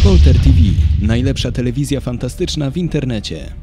Polter TV. Najlepsza telewizja fantastyczna w internecie.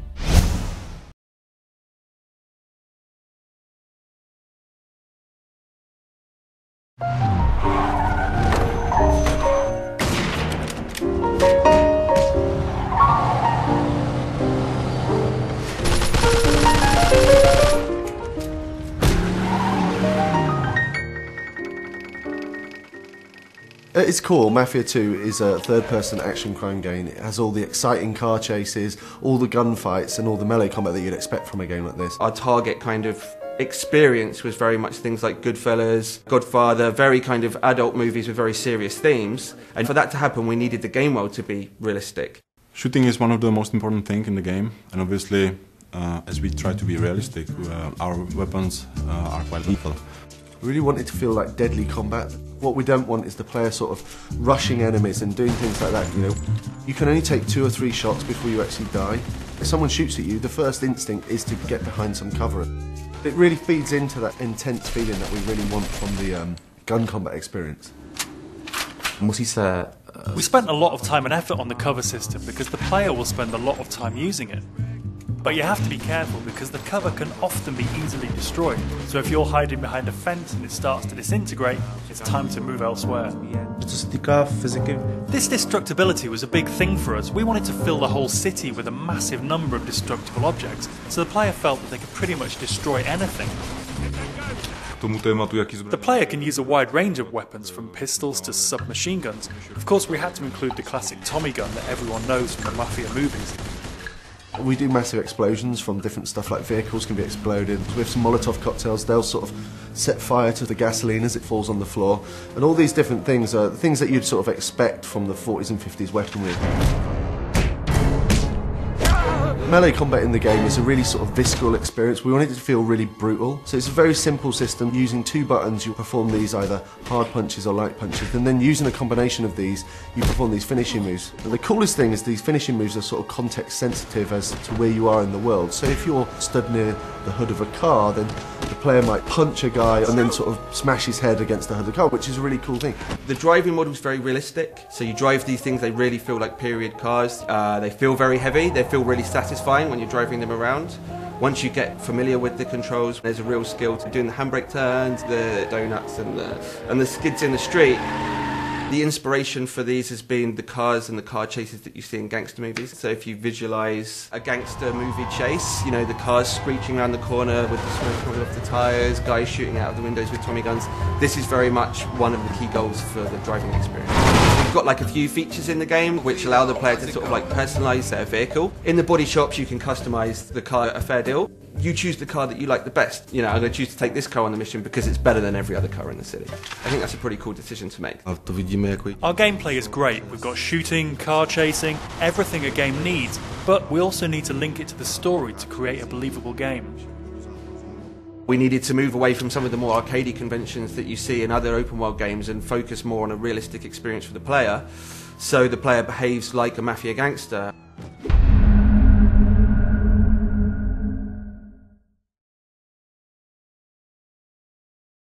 At its core, Mafia II is a third-person action crime game. It has all the exciting car chases, all the gunfights and all the melee combat that you'd expect from a game like this. Our target kind of experience was very much things like Goodfellas, Godfather, very kind of adult movies with very serious themes. And for that to happen, we needed the game world to be realistic. Shooting is one of the most important things in the game, and obviously, as we try to be realistic, our weapons are quite lethal. We really wanted to feel like deadly combat. What we don't want is the player sort of rushing enemies and doing things like that, you know. You can only take 2 or 3 shots before you actually die. If someone shoots at you, the first instinct is to get behind some cover. It really feeds into that intense feeling that we really want from the gun combat experience. We spent a lot of time and effort on the cover system because the player will spend a lot of time using it. But you have to be careful because the cover can often be easily destroyed. So if you're hiding behind a fence and it starts to disintegrate, it's time to move elsewhere. This destructibility was a big thing for us. We wanted to fill the whole city with a massive number of destructible objects, so the player felt that they could pretty much destroy anything. The player can use a wide range of weapons, from pistols to submachine guns. Of course, we had to include the classic Tommy gun that everyone knows from the Mafia movies. We do massive explosions from different stuff, like vehicles can be exploded. With some Molotov cocktails, they'll sort of set fire to the gasoline as it falls on the floor. And all these different things are things that you'd sort of expect from the 40s and 50s weaponry. Melee combat in the game is a really sort of visceral experience. We wanted it to feel really brutal. So it's a very simple system. Using 2 buttons, you perform these either hard punches or light punches. And then using a combination of these, you perform these finishing moves. And the coolest thing is these finishing moves are sort of context sensitive as to where you are in the world. So if you're stood near the hood of a car, then the player might punch a guy and then sort of smash his head against the hood of the car, which is a really cool thing. The driving model is very realistic. So you drive these things, they really feel like period cars. They feel very heavy, they feel really satisfying when you're driving them around. Once you get familiar with the controls, there's a real skill to doing the handbrake turns, the donuts and the skids in the street. The inspiration for these has been the cars and the car chases that you see in gangster movies. So if you visualise a gangster movie chase, you know, the cars screeching around the corner with the smoke coming off the tyres, guys shooting out of the windows with Tommy guns, this is very much one of the key goals for the driving experience. We've got like a few features in the game which allow the player to sort of like personalise their vehicle. In the body shops you can customise the car a fair deal. You choose the car that you like the best. You know, I'm going to choose to take this car on the mission because it's better than every other car in the city. I think that's a pretty cool decision to make. Our gameplay is great. We've got shooting, car chasing, everything a game needs, but we also need to link it to the story to create a believable game. We needed to move away from some of the more arcadey conventions that you see in other open world games and focus more on a realistic experience for the player, so the player behaves like a mafia gangster.